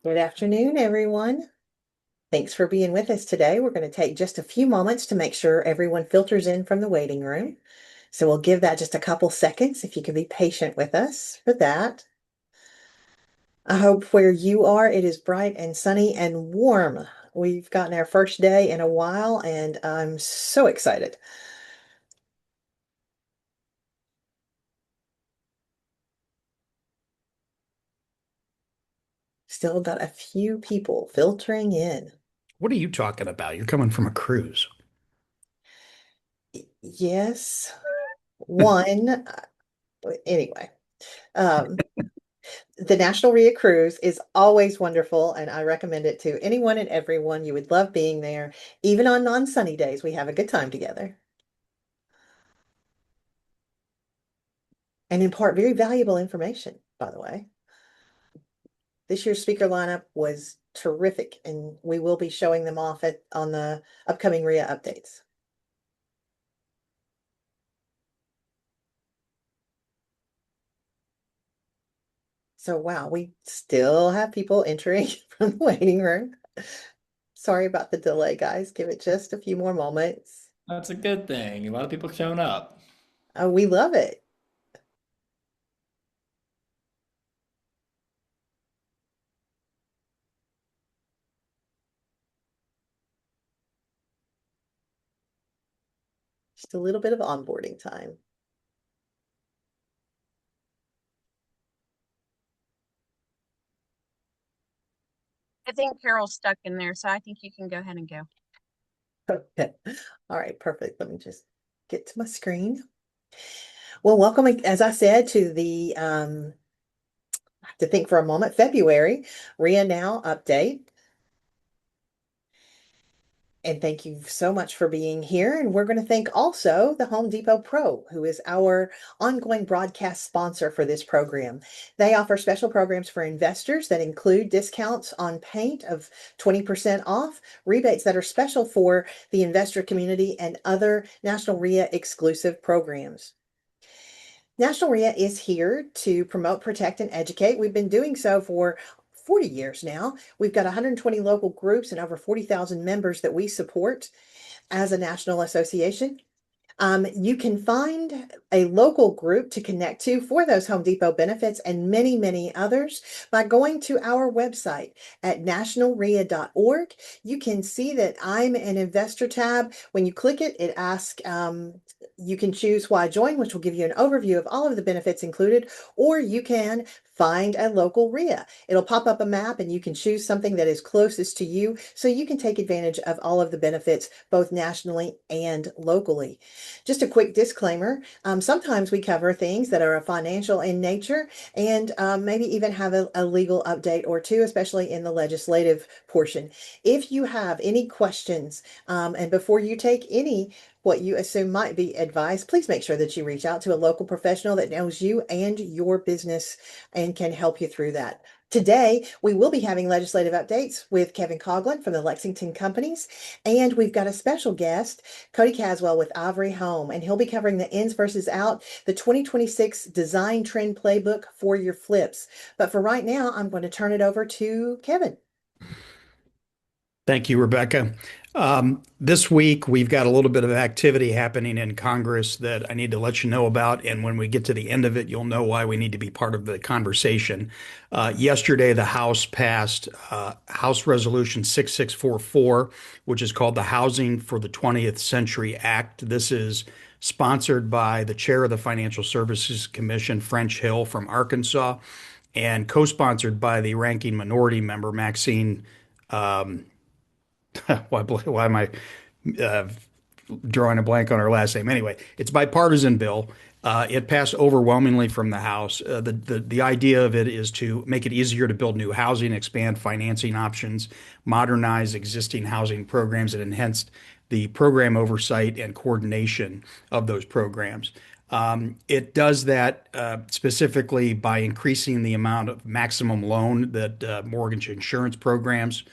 Good afternoon, everyone. Thanks for being with us today. We're going to take just a few moments to make sure everyone filters in from the waiting room. So we'll give that just a couple seconds if you can be patient with us for that. I hope where you are, it is bright and sunny and warm. We've gotten our first day in a while, and I'm so excited. Still got a few people filtering in. What are you talking about? You're coming from a cruise. Yes, one. Anyway, um, the National REIA Cruise is always wonderful, and I recommend it to anyone and everyone. You would love being there. Even on non-sunny days, we have a good time together and impart very valuable information, by the way. This year's speaker lineup was terrific, and we will be showing them off on the upcoming REIA updates. So, wow, we still have people entering from the waiting room. Sorry about the delay, guys. Give it just a few more moments. That's a good thing. A lot of people showing up. We love it. Just a little bit of onboarding time. I think Carol's stuck in there, so I think you can go ahead and go. Okay. All right, perfect. Let me just get to my screen. Well, welcome, as I said, to the I have to think for a moment, February REIA Now update. And thank you so much for being here. And we're going to thank also the Home Depot Pro, who is our ongoing broadcast sponsor for this program. They offer special programs for investors that include discounts on paint of 20% off, rebates that are special for the investor community, and other National REIA exclusive programs. National REIA is here to promote, protect, and educate. We've been doing so for 40 years now. We've got 120 local groups and over 40,000 members that we support as a national association. You can find a local group to connect to for those Home Depot benefits and many, many others by going to our website at nationalrea.org. You can see that I'm an investor tab. When you click it, it asks, you can choose why join, which will give you an overview of all of the benefits included, or you can find a local REIA. It'll pop up a map and you can choose something that is closest to you so you can take advantage of all of the benefits both nationally and locally. Just a quick disclaimer, sometimes we cover things that are financial in nature and maybe even have a legal update or two, especially in the legislative portion. If you have any questions, and before you take any what you assume might be advice, please make sure that you reach out to a local professional that knows you and your business and can help you through that. Today, we will be having legislative updates with Kevin Coughlin from the Lexington Companies, and we've got a special guest, Cody Caswell with Ivory Home, and he'll be covering the ins versus out, the 2026 Design Trend Playbook for your flips. But for right now, I'm going to turn it over to Kevin. Thank you, Rebecca. This week, we've got a little bit of activity happening in Congress that I need to let you know about. And when we get to the end of it, you'll know why we need to be part of the conversation. Yesterday, the House passed House Resolution 6644, which is called the Housing for the 20th Century Act. This is sponsored by the chair of the Financial Services Commission, French Hill from Arkansas, and co-sponsored by the ranking minority member, Maxine. Um, why am I uh, drawing a blank on her last name? Anyway, it's a bipartisan bill. It passed overwhelmingly from the House. The idea of it is to make it easier to build new housing, expand financing options, modernize existing housing programs, and enhance the program oversight and coordination of those programs. It does that specifically by increasing the amount of maximum loan that mortgage insurance programs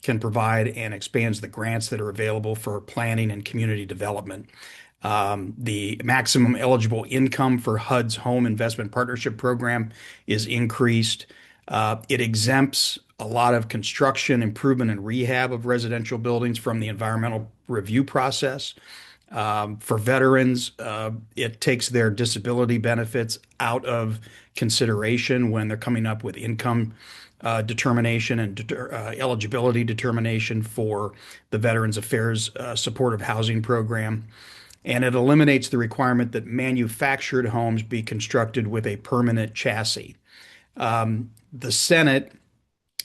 can provide and expands the grants that are available for planning and community development. The maximum eligible income for HUD's Home Investment Partnership Program is increased. It exempts a lot of construction, improvement, and rehab of residential buildings from the environmental review process. For veterans, it takes their disability benefits out of consideration when they're coming up with income determination and eligibility determination for the Veterans Affairs Supportive Housing Program. And it eliminates the requirement that manufactured homes be constructed with a permanent chassis. The Senate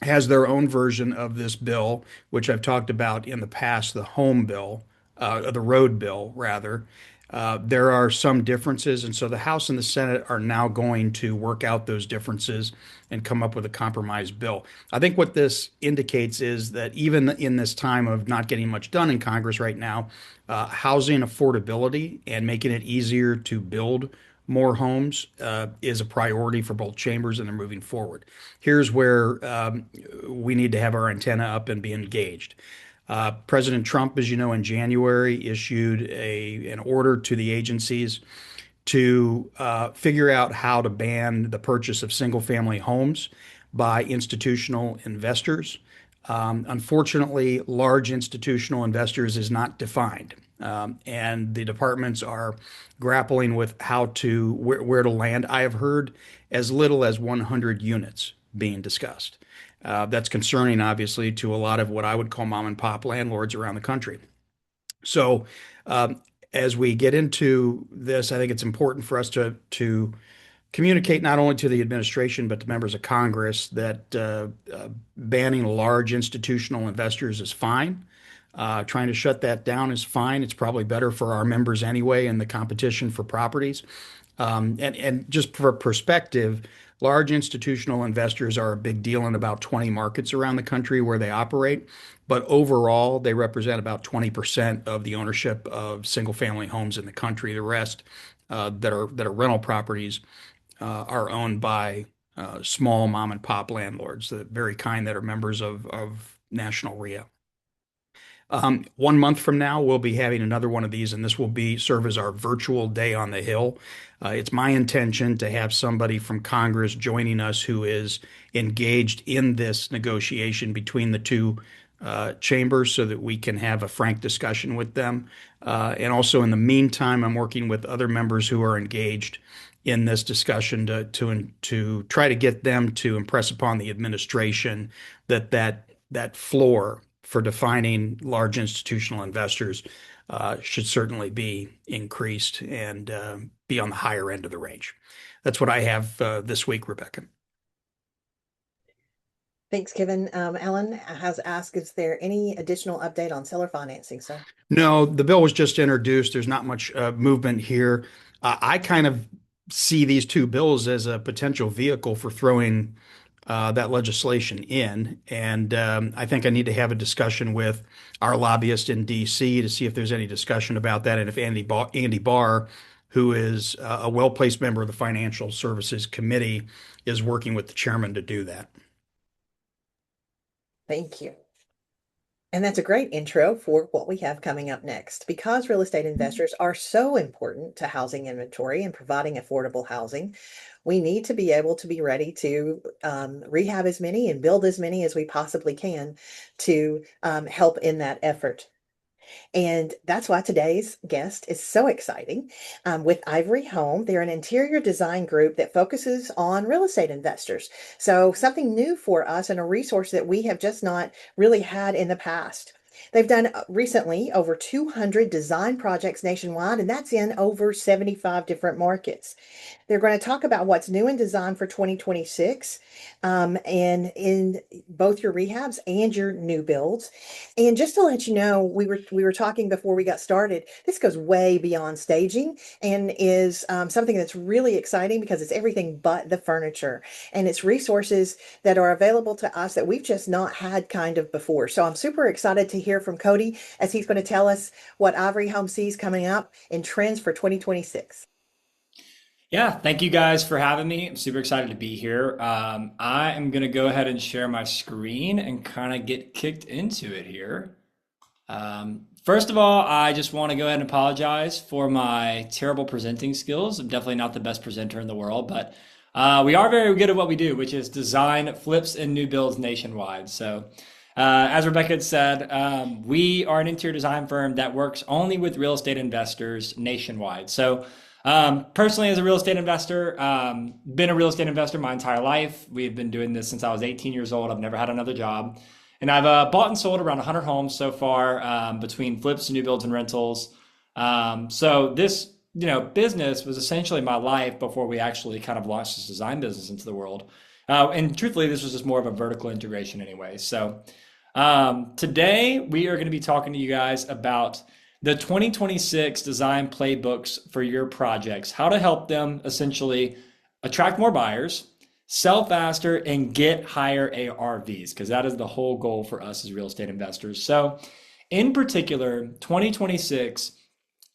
has their own version of this bill, which I've talked about in the past, the home bill, the road bill, rather. There are some differences, and so the House and the Senate are now going to work out those differences and come up with a compromise bill. I think what this indicates is that even in this time of not getting much done in Congress right now, housing affordability and making it easier to build more homes is a priority for both chambers, and they're moving forward. Here's where we need to have our antenna up and be engaged. President Trump, as you know, in January issued an order to the agencies to figure out how to ban the purchase of single-family homes by institutional investors. Unfortunately, large institutional investors is not defined, and the departments are grappling with where to land. I have heard as little as 100 units being discussed. That's concerning, obviously, to a lot of what I would call mom and pop landlords around the country. So, as we get into this, I think it's important for us to communicate not only to the administration but to members of Congress that banning large institutional investors is fine. Trying to shut that down is fine. It's probably better for our members anyway in the competition for properties. And just for perspective, large institutional investors are a big deal in about 20 markets around the country where they operate. But overall, they represent about 20% of the ownership of single-family homes in the country. The rest that are rental properties are owned by small mom and pop landlords, the very kind that are members of National REIA. 1 month from now, we'll be having another one of these, and this will serve as our virtual day on the Hill. It's my intention to have somebody from Congress joining us who is engaged in this negotiation between the two chambers so that we can have a frank discussion with them. And also, in the meantime, I'm working with other members who are engaged in this discussion to try to get them to impress upon the administration that floor for defining large institutional investors should certainly be increased and be on the higher end of the range. That's what I have this week, Rebecca. Thanks, Kevin. Alan has asked, is there any additional update on seller financing, sir? No, the bill was just introduced. There's not much movement here. I kind of see these two bills as a potential vehicle for throwing that legislation in. And I think I need to have a discussion with our lobbyist in DC to see if there's any discussion about that. And if Andy Barr, who is a well-placed member of the Financial Services Committee, is working with the chairman to do that. Thank you. And that's a great intro for what we have coming up next. Because real estate investors are so important to housing inventory and providing affordable housing, we need to be able to be ready to rehab as many and build as many as we possibly can to help in that effort. And that's why today's guest is so exciting. With Ivory Home, they're an interior design group that focuses on real estate investors. So something new for us and a resource that we have just not really had in the past. They've done recently over 200 design projects nationwide, and that's in over 75 different markets. They're going to talk about what's new in design for 2026, and in both your rehabs and your new builds. And just to let you know, we were talking before we got started. This goes way beyond staging and is something that's really exciting because it's everything but the furniture, and it's resources that are available to us that we've just not had kind of before. So I'm super excited to hear from Cody as he's going to tell us what Ivory Home sees coming up in trends for 2026. Yeah, thank you guys for having me. I'm super excited to be here. I am going to go ahead and share my screen and kind of get kicked into it here. First of all, I just want to go ahead and apologize for my terrible presenting skills. I'm definitely not the best presenter in the world, but We are very good at what we do, which is design flips and new builds nationwide. So, as Rebecca had said, we are an interior design firm that works only with real estate investors nationwide. So, personally, as a real estate investor, been a real estate investor my entire life. We've been doing this since I was 18 years old. I've never had another job. And I've bought and sold around 100 homes so far, between flips, new builds, and rentals. So this, business was essentially my life before we actually kind of launched this design business into the world. And truthfully, this was just more of a vertical integration anyway. So today we are going to be talking to you guys about the 2026 design playbooks for your projects, how to help them essentially attract more buyers, sell faster, and get higher ARVs, because that is the whole goal for us as real estate investors. So in particular, 2026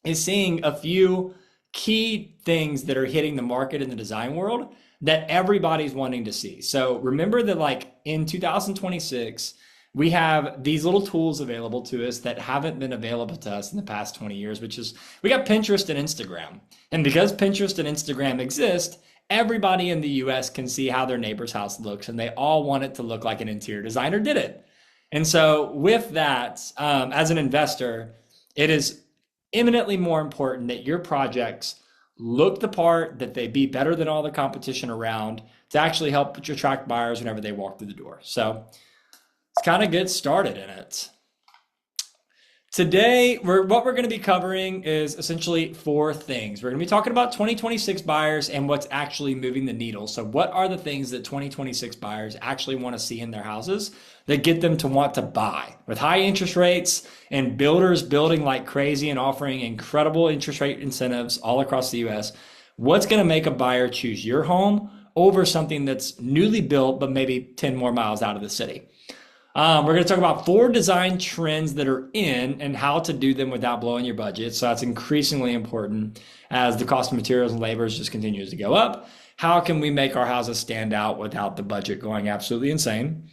is seeing a few key things that are hitting the market in the design world that everybody's wanting to see. So remember that like in 2026, we have these little tools available to us that haven't been available to us in the past 20 years, which is we got Pinterest and Instagram. And because Pinterest and Instagram exist, everybody in the US can see how their neighbor's house looks, and they all want it to look like an interior designer did it. And so with that, as an investor, it is eminently more important that your projects look the part, that they be better than all the competition around to actually help attract buyers whenever they walk through the door. So let's kind of get started in it. Today, what we're going to be covering is essentially four things. We're going to be talking about 2026 buyers and what's actually moving the needle. So what are the things that 2026 buyers actually want to see in their houses that get them to want to buy? With high interest rates and builders building like crazy and offering incredible interest rate incentives all across the US, what's going to make a buyer choose your home over something that's newly built but maybe 10 more miles out of the city? We're going to talk about 4 design trends that are in and how to do them without blowing your budget. So that's increasingly important as the cost of materials and labor just continues to go up. How can we make our houses stand out without the budget going absolutely insane?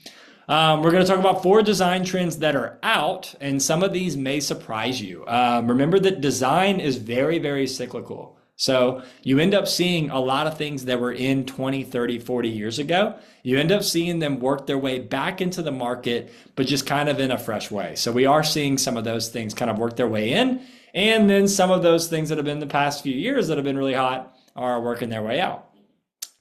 We're going to talk about 4 design trends that are out, and some of these may surprise you. Remember that design is very, very cyclical. So you end up seeing a lot of things that were in 20, 30, 40 years ago. You end up seeing them work their way back into the market, but just kind of in a fresh way. So we are seeing some of those things kind of work their way in. And then some of those things that have been the past few years that have been really hot are working their way out.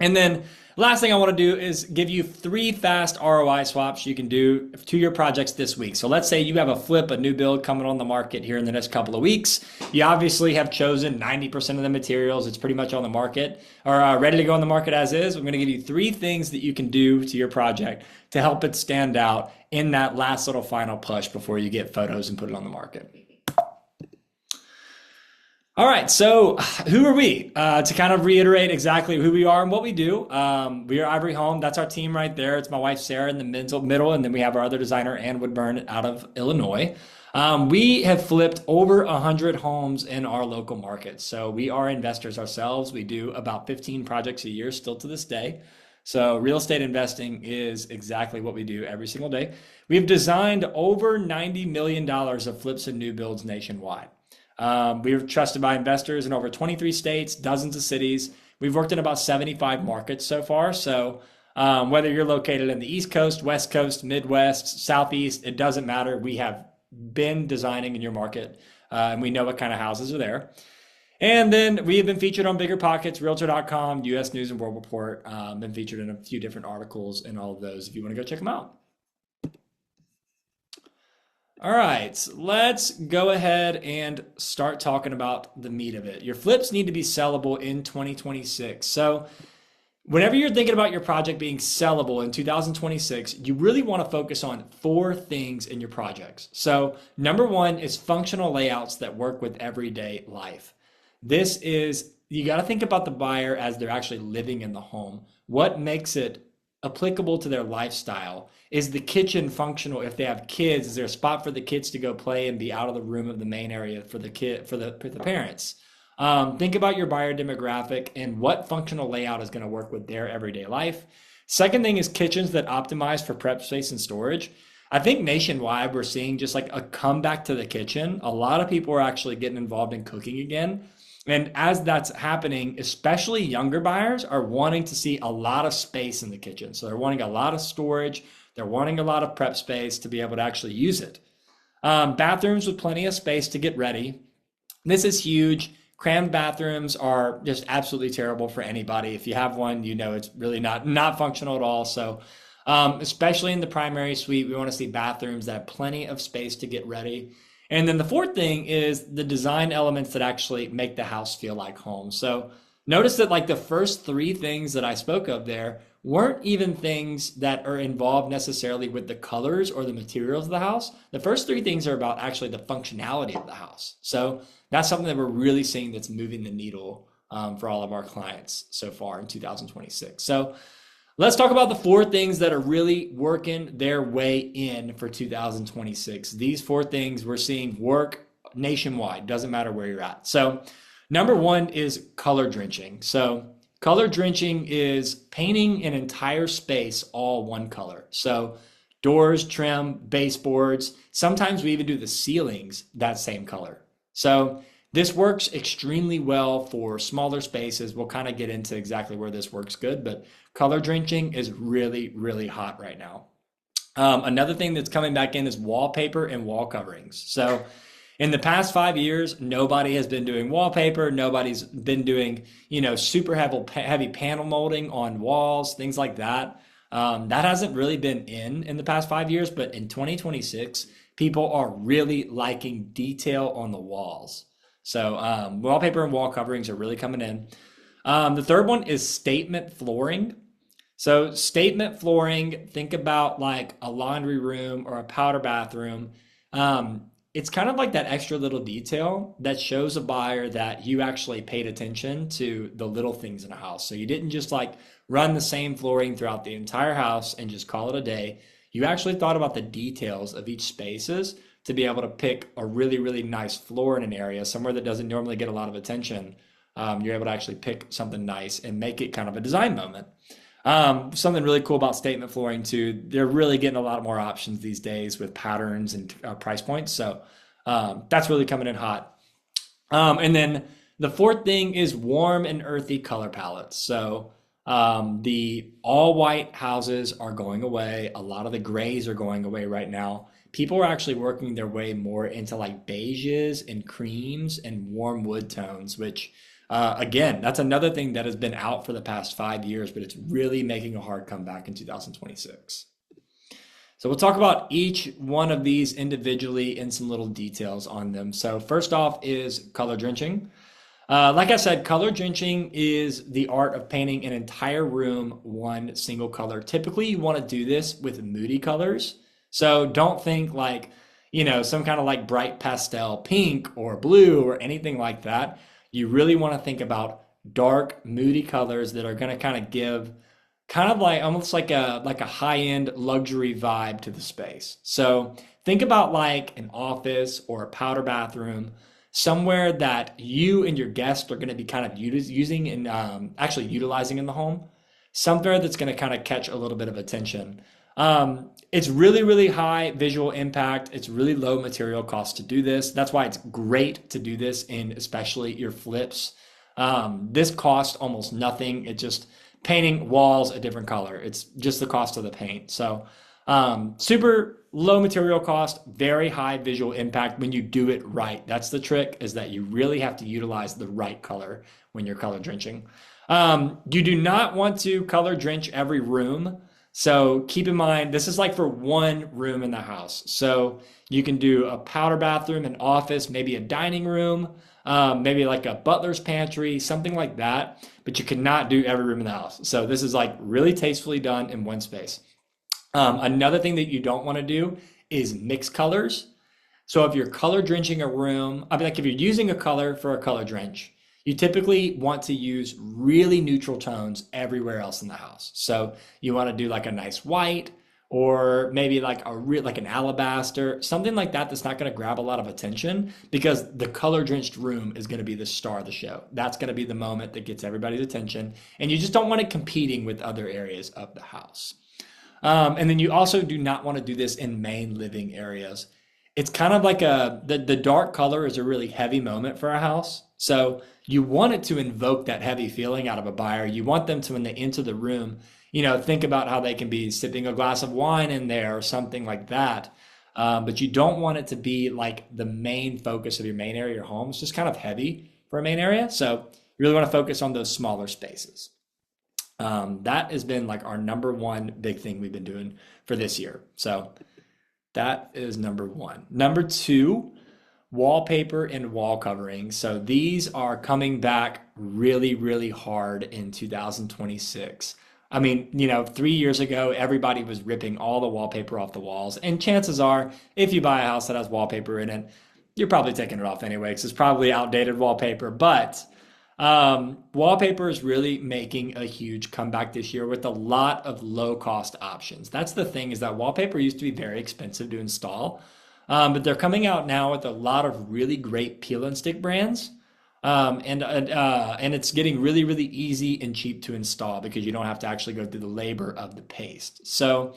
And then last thing I want to do is give you 3 fast ROI swaps you can do to your projects this week. So let's say you have a flip, a new build coming on the market here in the next couple of weeks. You obviously have chosen 90% of the materials. It's pretty much on the market or ready to go on the market as is. I'm going to give you 3 things that you can do to your project to help it stand out in that last little final push before you get photos and put it on the market. All right, so who are we? To kind of reiterate exactly who we are and what we do, we are Ivory Home. That's our team right there. It's my wife, Sarah, in the middle, and then we have our other designer, Ann Woodburn, out of Illinois. We have flipped over 100 homes in our local market. So we are investors ourselves. We do about 15 projects a year still to this day. So real estate investing is exactly what we do every single day. We've designed over $90 million of flips and new builds nationwide. We're trusted by investors in over 23 states, dozens of cities. We've worked in about 75 markets so far. So whether you're located in the East Coast, West Coast, Midwest, Southeast, it doesn't matter. We have been designing in your market, and we know what kind of houses are there. And then we have been featured on Bigger Pockets, Realtor.com, US News and World Report, been featured in a few different articles and all of those if you want to go check them out. All right, let's go ahead and start talking about the meat of it. Your flips need to be sellable in 2026. So whenever you're thinking about your project being sellable in 2026, you really want to focus on 4 things in your projects. So number 1 is functional layouts that work with everyday life. This is, you got to think about the buyer as they're actually living in the home. What makes it applicable to their lifestyle? Is the kitchen functional? If they have kids, is there a spot for the kids to go play and be out of the room of the main area for the parents? Think about your buyer demographic and what functional layout is going to work with their everyday life. Second thing is kitchens that optimize for prep space and storage. I think nationwide, we're seeing just like a comeback to the kitchen. A lot of people are actually getting involved in cooking again. And as that's happening, especially younger buyers are wanting to see a lot of space in the kitchen. So they're wanting a lot of storage. They're wanting a lot of prep space to be able to actually use it. Bathrooms with plenty of space to get ready. This is huge. Crammed bathrooms are just absolutely terrible for anybody. If you have one, you know it's really not functional at all. So especially in the primary suite, we want to see bathrooms that have plenty of space to get ready. And then the fourth thing is the design elements that actually make the house feel like home. So notice that like the first three things that I spoke of there weren't even things that are involved necessarily with the colors or the materials of the house. The first three things are about actually the functionality of the house. So that's something that we're really seeing that's moving the needle for all of our clients so far in 2026. So let's talk about the four things that are really working their way in for 2026. These four things we're seeing work nationwide, doesn't matter where you're at. So number one is color drenching. So color drenching is painting an entire space all one color. So doors, trim, baseboards, sometimes we even do the ceilings that same color. So this works extremely well for smaller spaces. We'll kind of get into exactly where this works good, but color drenching is really, really hot right now. Another thing that's coming back in is wallpaper and wall coverings. So in the past 5 years, nobody has been doing wallpaper. Nobody's been doing, super heavy panel molding on walls, things like that. That hasn't really been in the past 5 years, but in 2026, people are really liking detail on the walls. So wallpaper and wall coverings are really coming in. The third one is statement flooring. So statement flooring, think about like a laundry room or a powder bathroom. It's kind of like that extra little detail that shows a buyer that you actually paid attention to the little things in a house. So you didn't just like run the same flooring throughout the entire house and just call it a day. You actually thought about the details of each spaces to be able to pick a really, really nice floor in an area, somewhere that doesn't normally get a lot of attention. You're able to actually pick something nice and make it kind of a design moment. Something really cool about statement flooring too, they're really getting a lot more options these days with patterns and price points. So that's really coming in hot. And then the fourth thing is warm and earthy color palettes. So the all white houses are going away. A lot of the grays are going away right now. People are actually working their way more into like beiges and creams and warm wood tones, which again, that's another thing that has been out for the past 5 years, but it's really making a hard comeback in 2026. So we'll talk about each one of these individually and some little details on them. So first off is color drenching. Like I said, color drenching is the art of painting an entire room one single color. Typically, you want to do this with moody colors. So don't think like, some kind of like bright pastel pink or blue or anything like that. You really want to think about dark, moody colors that are going to kind of give kind of like almost like a high-end luxury vibe to the space. So think about like an office or a powder bathroom, somewhere that you and your guests are going to be kind of using and actually utilizing in the home, somewhere that's going to kind of catch a little bit of attention. It's really, really high visual impact. It's really low material cost to do this. That's why it's great to do this in especially your flips. This costs almost nothing. It's just painting walls a different color. It's just the cost of the paint. So super low material cost, very high visual impact when you do it right. That's the trick, is that you really have to utilize the right color when you're color drenching. You do not want to color drench every room. So keep in mind, this is like for one room in the house. So you can do a powder bathroom, an office, maybe a dining room, maybe like a butler's pantry, something like that, but you cannot do every room in the house. So this is like really tastefully done in one space. Another thing that you don't want to do is mix colors. So if you're color drenching a room, I mean, like if you're using a color for a color drench, you typically want to use really neutral tones everywhere else in the house. So you want to do like a nice white, or maybe like like an alabaster, something like that that's not going to grab a lot of attention, because the color drenched room is going to be the star of the show. That's going to be the moment that gets everybody's attention, and you just don't want it competing with other areas of the house. And then you also do not want to do this in main living areas. it's kind of like the dark color is a really heavy moment for a house. So you want it to invoke that heavy feeling out of a buyer. You want them to, when they enter the room, think about how they can be sipping a glass of wine in there or something like that. But you don't want it to be like the main focus of your main area of your home. It's just kind of heavy for a main area. So you really want to focus on those smaller spaces. That has been like our number one big thing we've been doing for this year. So that is number one. Number two, wallpaper and wall covering. So these are coming back really, really hard in 2026. I mean, 3 years ago, everybody was ripping all the wallpaper off the walls. And chances are, if you buy a house that has wallpaper in it, you're probably taking it off anyway, because it's probably outdated wallpaper. But wallpaper is really making a huge comeback this year with a lot of low cost options. That's the thing, is that wallpaper used to be very expensive to install. But they're coming out now with a lot of really great peel and stick brands. And it's getting really, really easy and cheap to install because you don't have to actually go through the labor of the paste. So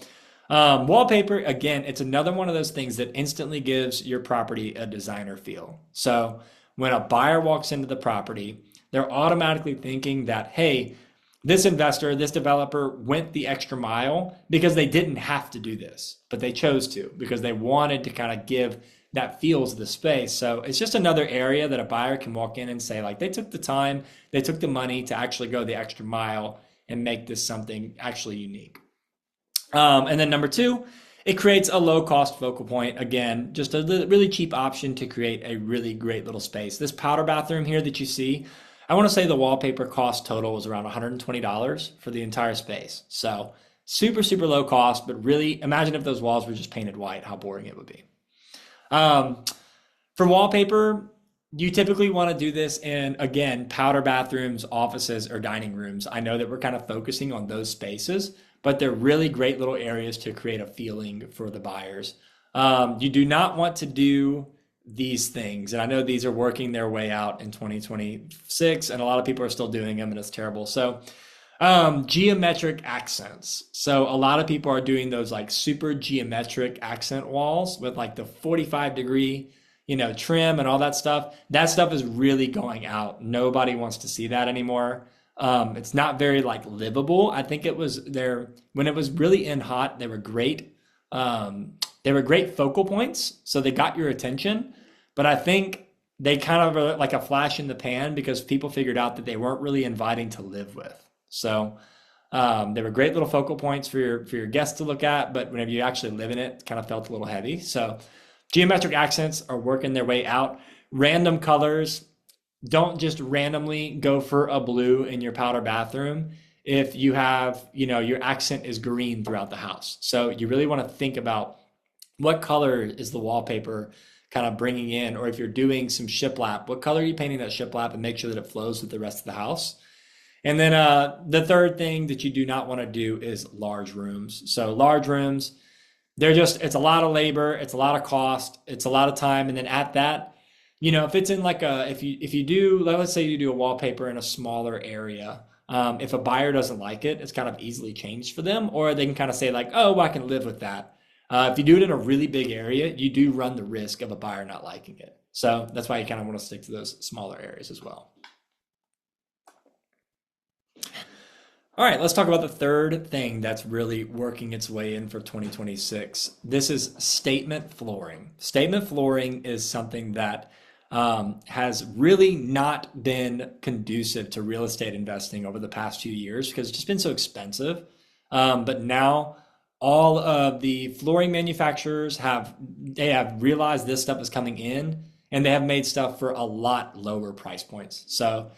wallpaper, again, it's another one of those things that instantly gives your property a designer feel. So when a buyer walks into the property, they're automatically thinking that, hey, this investor, this developer went the extra mile because they didn't have to do this, but they chose to because they wanted to kind of give that feels the space. So it's just another area that a buyer can walk in and say, like, they took the time, they took the money to actually go the extra mile and make this something actually unique. And then number two, it creates a low cost focal point. Again, just a really cheap option to create a really great little space. This powder bathroom here that you see, I want to say the wallpaper cost total was around $120 for the entire space. So super, super low cost, but really imagine if those walls were just painted white, how boring it would be. For wallpaper, you typically want to do this in, again, powder bathrooms, offices, or dining rooms. I know that we're kind of focusing on those spaces, but they're really great little areas to create a feeling for the buyers. You do not want to do these things. And I know these are working their way out in 2026, and a lot of people are still doing them, and it's terrible. So geometric accents. So a lot of people are doing those like super geometric accent walls with like the 45-degree, trim and all that stuff. That stuff is really going out. Nobody wants to see that anymore. It's not very like livable. I think it was there when it was really in hot, they were great. They were great focal points. So they got your attention, but I think they kind of were like a flash in the pan because people figured out that they weren't really inviting to live with. So they were great little focal points for your guests to look at, but whenever you actually live in it, it kind of felt a little heavy. So geometric accents are working their way out. Random colors. Don't just randomly go for a blue in your powder bathroom if you have, your accent is green throughout the house. So you really want to think about what color is the wallpaper kind of bringing in, or if you're doing some shiplap, what color are you painting that shiplap, and make sure that it flows with the rest of the house. And then the third thing that you do not want to do is large rooms. So large rooms, it's a lot of labor, it's a lot of cost, it's a lot of time. And then at that, if it's in like if you do, let's say you do a wallpaper in a smaller area, if a buyer doesn't like it, it's kind of easily changed for them, or they can kind of say like, oh, well, I can live with that. If you do it in a really big area, you do run the risk of a buyer not liking it. So that's why you kind of want to stick to those smaller areas as well. All right, let's talk about the third thing that's really working its way in for 2026. This is statement flooring. Statement flooring is something that has really not been conducive to real estate investing over the past few years because it's just been so expensive. But now all of the flooring manufacturers have realized this stuff is coming in, and they have made stuff for a lot lower price points. So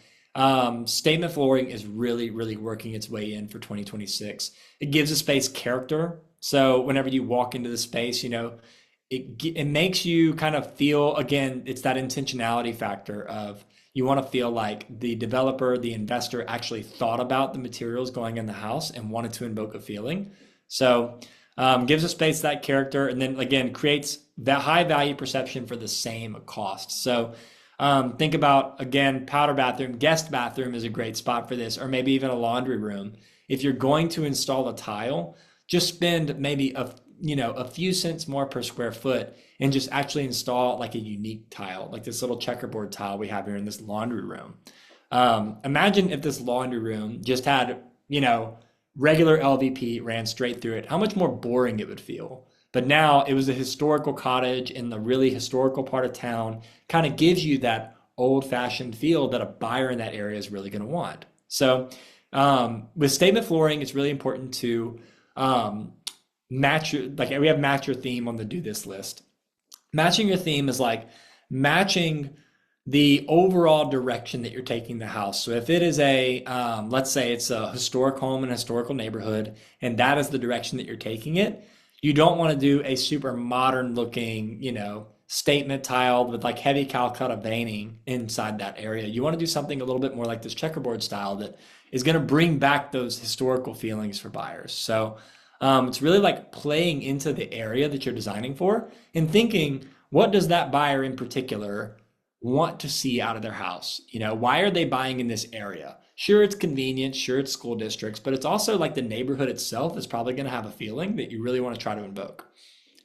statement flooring is really, really working its way in for 2026. It gives a space character. So whenever you walk into the space, it makes you kind of feel, again, it's that intentionality factor of you want to feel like the developer, the investor actually thought about the materials going in the house and wanted to invoke a feeling. So gives a space that character, and then again, creates that high value perception for the same cost. So think about, again, powder bathroom, guest bathroom is a great spot for this, or maybe even a laundry room. If you're going to install a tile, just spend maybe a few cents more per square foot and just actually install like a unique tile, like this little checkerboard tile we have here in this laundry room. Imagine if this laundry room just had, regular LVP ran straight through it, how much more boring it would feel. But now it was a historical cottage in the really historical part of town, kind of gives you that old fashioned feel that a buyer in that area is really going to want. So with statement flooring, it's really important to match your, like we have match your theme on the do this list. Matching your theme is like matching the overall direction that you're taking the house. So if it is let's say it's a historic home in a historical neighborhood, and that is the direction that you're taking it, you don't want to do a super modern looking, statement tile with like heavy Calcutta veining inside that area. You want to do something a little bit more like this checkerboard style that is going to bring back those historical feelings for buyers. So it's really like playing into the area that you're designing for and thinking, what does that buyer in particular want to see out of their house? Why are they buying in this area? Sure, it's convenient. Sure, it's school districts, but it's also like the neighborhood itself is probably going to have a feeling that you really want to try to invoke.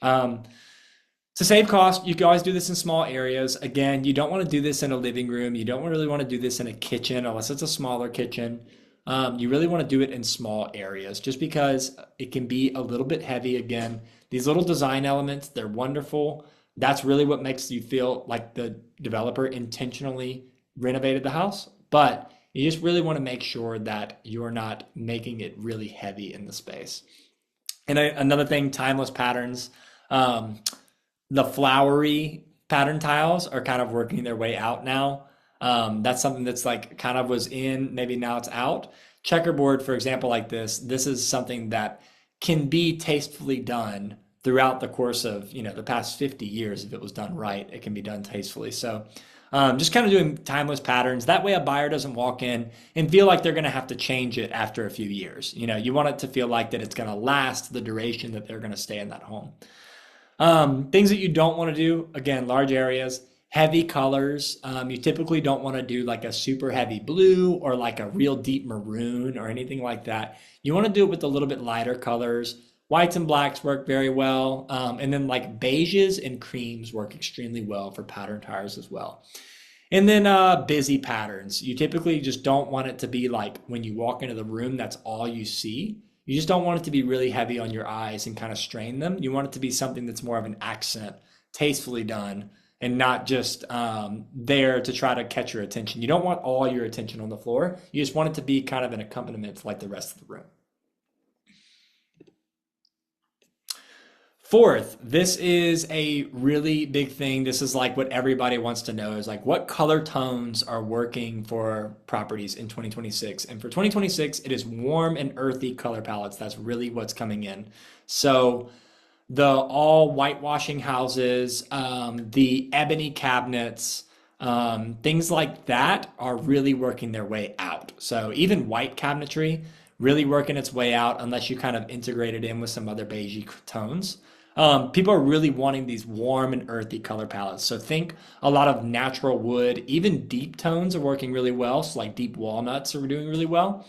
To save cost, you can always do this in small areas. Again, you don't want to do this in a living room. You don't really want to do this in a kitchen unless it's a smaller kitchen. You really want to do it in small areas just because it can be a little bit heavy. Again, these little design elements, they're wonderful. That's really what makes you feel like the developer intentionally renovated the house. But you just really want to make sure that you're not making it really heavy in the space. And another thing, timeless patterns. The flowery pattern tiles are kind of working their way out now. That's something that's like kind of was in, maybe now it's out. Checkerboard, for example, like this is something that can be tastefully done throughout the course of, the past 50 years. If it was done right, it can be done tastefully. So just kind of doing timeless patterns. That way a buyer doesn't walk in and feel like they're going to have to change it after a few years. You want it to feel like that it's going to last the duration that they're going to stay in that home. Things that you don't want to do, again, large areas, heavy colors. You typically don't want to do like a super heavy blue or like a real deep maroon or anything like that. You want to do it with a little bit lighter colors. Whites and blacks work very well. And then like beiges and creams work extremely well for pattern tires as well. And then busy patterns. You typically just don't want it to be like when you walk into the room, that's all you see. You just don't want it to be really heavy on your eyes and kind of strain them. You want it to be something that's more of an accent, tastefully done, and not just there to try to catch your attention. You don't want all your attention on the floor. You just want it to be kind of an accompaniment to like the rest of the room. Fourth, this is a really big thing. This is like what everybody wants to know is like what color tones are working for properties in 2026. And for 2026, it is warm and earthy color palettes. That's really what's coming in. So the all whitewashing houses, the ebony cabinets, things like that are really working their way out. So even white cabinetry really working its way out unless you kind of integrate it in with some other beigey tones. People are really wanting these warm and earthy color palettes. So think a lot of natural wood, even deep tones are working really well. So like deep walnuts are doing really well.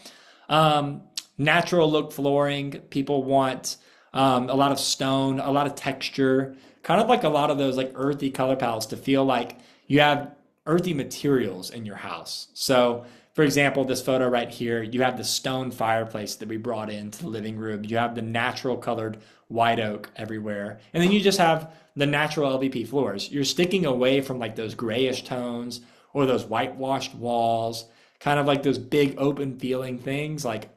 Natural look flooring, people want a lot of stone, a lot of texture, kind of like a lot of those like earthy color palettes to feel like you have earthy materials in your house. So for example, this photo right here, you have the stone fireplace that we brought into the living room. You have the natural colored white oak everywhere. And then you just have the natural LVP floors. You're sticking away from like those grayish tones or those whitewashed walls, kind of like those big open feeling things. Like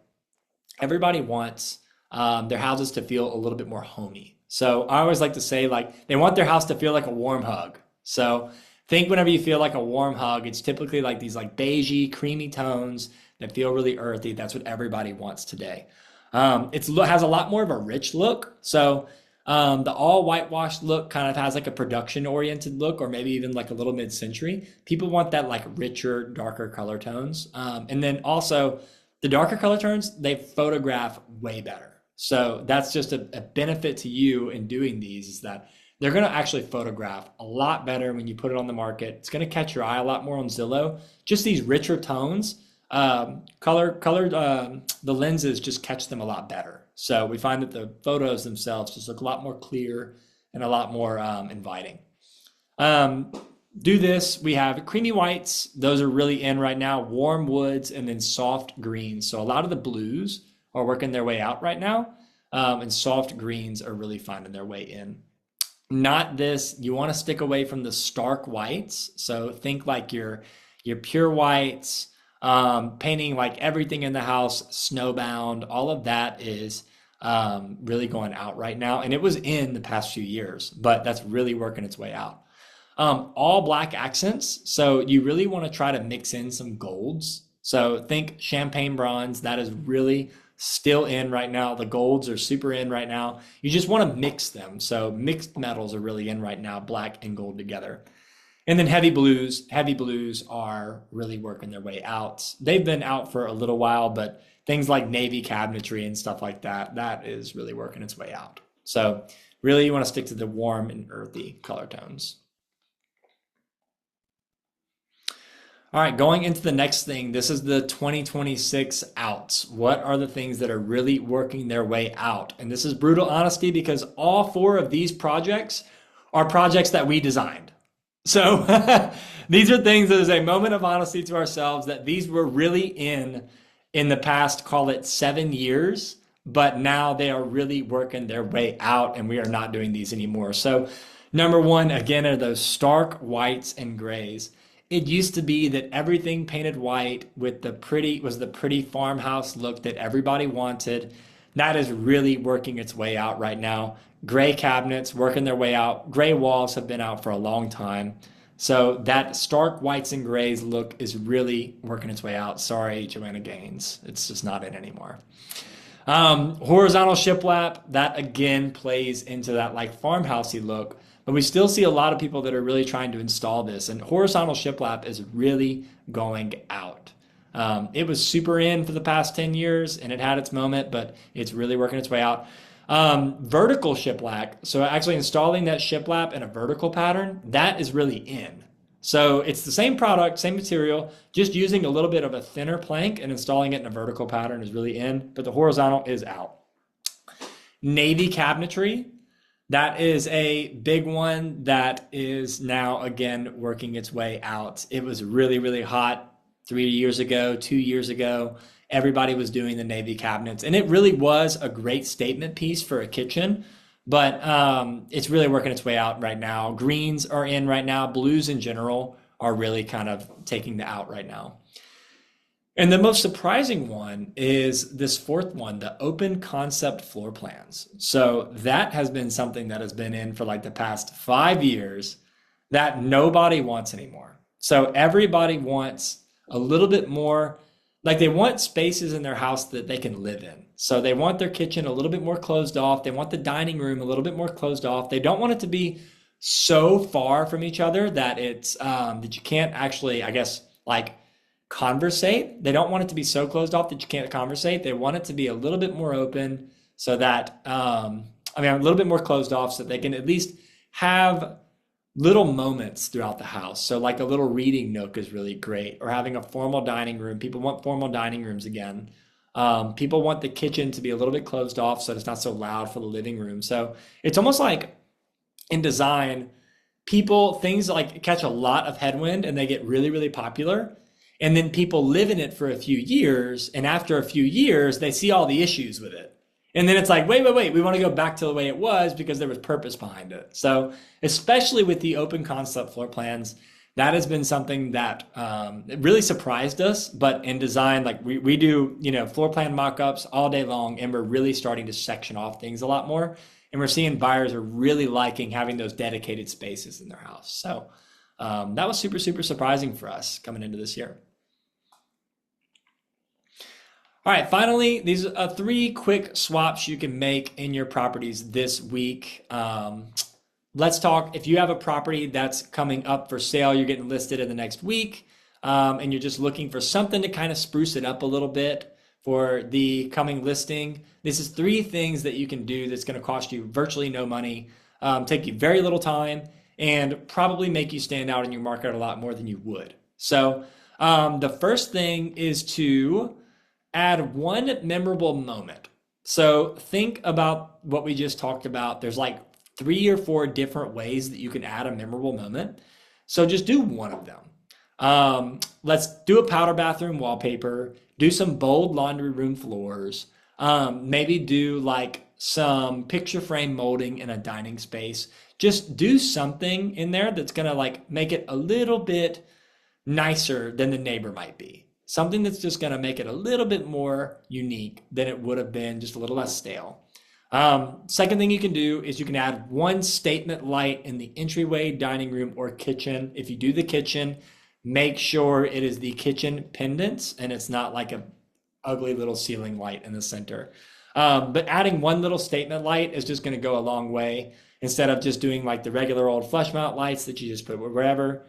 everybody wants their houses to feel a little bit more homey. So I always like to say like they want their house to feel like a warm hug. So think whenever you feel like a warm hug, it's typically like these like beigey, creamy tones that feel really earthy. That's what everybody wants today. It has a lot more of a rich look. So the all whitewashed look kind of has like a production oriented look or maybe even like a little mid-century. People want that like richer, darker color tones. And then also the darker color tones, they photograph way better. So that's just a benefit to you in doing these is that they're going to actually photograph a lot better when you put it on the market. It's going to catch your eye a lot more on Zillow. Just these richer tones, the lenses just catch them a lot better. So we find that the photos themselves just look a lot more clear and a lot more inviting. Do this. We have creamy whites. Those are really in right now. Warm woods and then soft greens. So a lot of the blues are working their way out right now. And soft greens are really finding their way in. Not this. You want to stick away from the stark whites. So think like your pure whites, painting like everything in the house, snowbound. All of that is really going out right now. And it was in the past few years, but that's really working its way out. All black accents. So you really want to try to mix in some golds. So think champagne bronze. That is really still in right now. The golds are super in right now. You just want to mix them. So mixed metals are really in right now, black and gold together. And then heavy blues. Heavy blues are really working their way out. They've been out for a little while, but things like navy cabinetry and stuff like that, that is really working its way out. So really you want to stick to the warm and earthy color tones. All right, going into the next thing, this is the 2026 outs. What are the things that are really working their way out? And this is brutal honesty because all 4 of these projects are projects that we designed. So these are things that is a moment of honesty to ourselves that these were really in the past, call it 7 years, but now they are really working their way out and we are not doing these anymore. So number 1, again, are those stark whites and grays. It used to be that everything painted white with the pretty farmhouse look that everybody wanted. That is really working its way out right now. Gray cabinets working their way out. Gray walls have been out for a long time. So that stark whites and grays look is really working its way out. Sorry, Joanna Gaines. It's just not in anymore. Horizontal shiplap, that again plays into that like farmhousey look. But we still see a lot of people that are really trying to install this. And horizontal shiplap is really going out. It was super in for the past 10 years and it had its moment, but it's really working its way out. Vertical shiplap, so actually installing that shiplap in a vertical pattern, that is really in. So it's the same product, same material, just using a little bit of a thinner plank and installing it in a vertical pattern is really in, but the horizontal is out. Navy cabinetry. That is a big one that is now, again, working its way out. It was really, really hot 3 years ago, 2 years ago. Everybody was doing the navy cabinets, and it really was a great statement piece for a kitchen, but it's really working its way out right now. Greens are in right now. Blues in general are really kind of taking the out right now. And the most surprising one is this 4th one, the open concept floor plans. So that has been something that has been in for like the past 5 years that nobody wants anymore. So everybody wants a little bit more, like they want spaces in their house that they can live in. So they want their kitchen a little bit more closed off. They want the dining room a little bit more closed off. They don't want it to be so far from each other that it's that you can't actually, I guess, like conversate. They don't want it to be so closed off that you can't conversate. They want it to be a little bit more open so that, a little bit more closed off so that they can at least have little moments throughout the house. So like a little reading nook is really great, or having a formal dining room. People want formal dining rooms again. People want the kitchen to be a little bit closed off so it's not so loud for the living room. So it's almost like in design, things like catch a lot of headwind and they get really, really popular. And then people live in it for a few years. And after a few years, they see all the issues with it. And then it's like, wait, we want to go back to the way it was because there was purpose behind it. So especially with the open concept floor plans, that has been something that it really surprised us. But in design, like we do, floor plan mock-ups all day long, and we're really starting to section off things a lot more. And we're seeing buyers are really liking having those dedicated spaces in their house. So that was super, super surprising for us coming into this year. All right, finally, these are 3 quick swaps you can make in your properties this week. Let's talk, if you have a property that's coming up for sale, you're getting listed in the next week, and you're just looking for something to kind of spruce it up a little bit for the coming listing. This is 3 things that you can do that's going to cost you virtually no money, take you very little time, and probably make you stand out in your market a lot more than you would. So the first thing is to add one memorable moment. So think about what we just talked about. There's like 3 or 4 different ways that you can add a memorable moment. So just do one of them. Let's do a powder bathroom wallpaper, do some bold laundry room floors, maybe do like some picture frame molding in a dining space. Just do something in there that's gonna like make it a little bit nicer than the neighbor might be. Something that's just going to make it a little bit more unique than it would have been, just a little less stale. Second thing you can do is you can add one statement light in the entryway, dining room, or kitchen. If you do the kitchen, make sure it is the kitchen pendants and it's not like a ugly little ceiling light in the center. But adding one little statement light is just going to go a long way instead of just doing like the regular old flush mount lights that you just put wherever.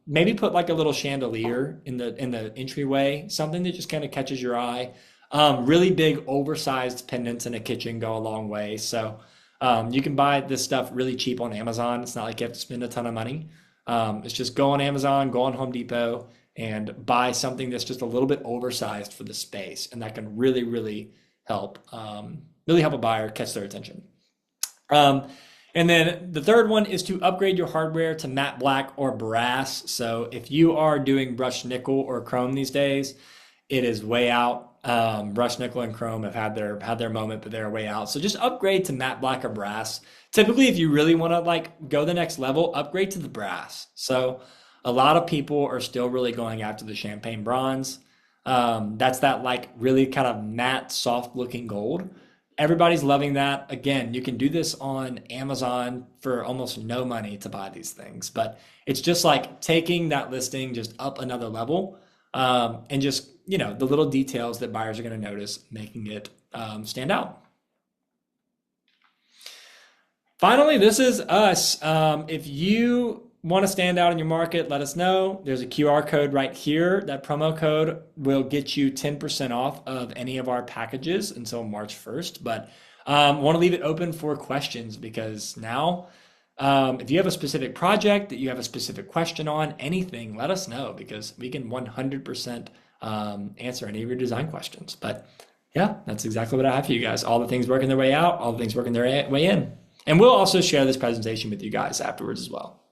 Maybe put like a little chandelier in the entryway, something that just kind of catches your eye. Really big oversized pendants in a kitchen go a long way. So you can buy this stuff really cheap on Amazon. It's not like you have to spend a ton of money. It's just go on Amazon, go on Home Depot, and buy something that's just a little bit oversized for the space, and that can really, really help a buyer catch their attention. And then the third one is to upgrade your hardware to matte black or brass. So if you are doing brushed nickel or chrome these days, it is way out. Brushed nickel and chrome have had their moment, but they're way out. So just upgrade to matte black or brass. Typically, if you really want to like go the next level, upgrade to the brass. So a lot of people are still really going after the champagne bronze. That's that like really kind of matte, soft looking gold. Everybody's loving that. Again, you can do this on Amazon for almost no money to buy these things, but it's just like taking that listing just up another level, and just, the little details that buyers are going to notice, making it stand out. Finally, this is us. If you want to stand out in your market, let us know. There's a QR code right here. That promo code will get you 10% off of any of our packages until March 1st. But want to leave it open for questions, because now if you have a specific project that you have a specific question on, anything, let us know, because we can 100% answer any of your design questions. But yeah, that's exactly what I have for you guys. All the things working their way out, all the things working their way in. And we'll also share this presentation with you guys afterwards as well.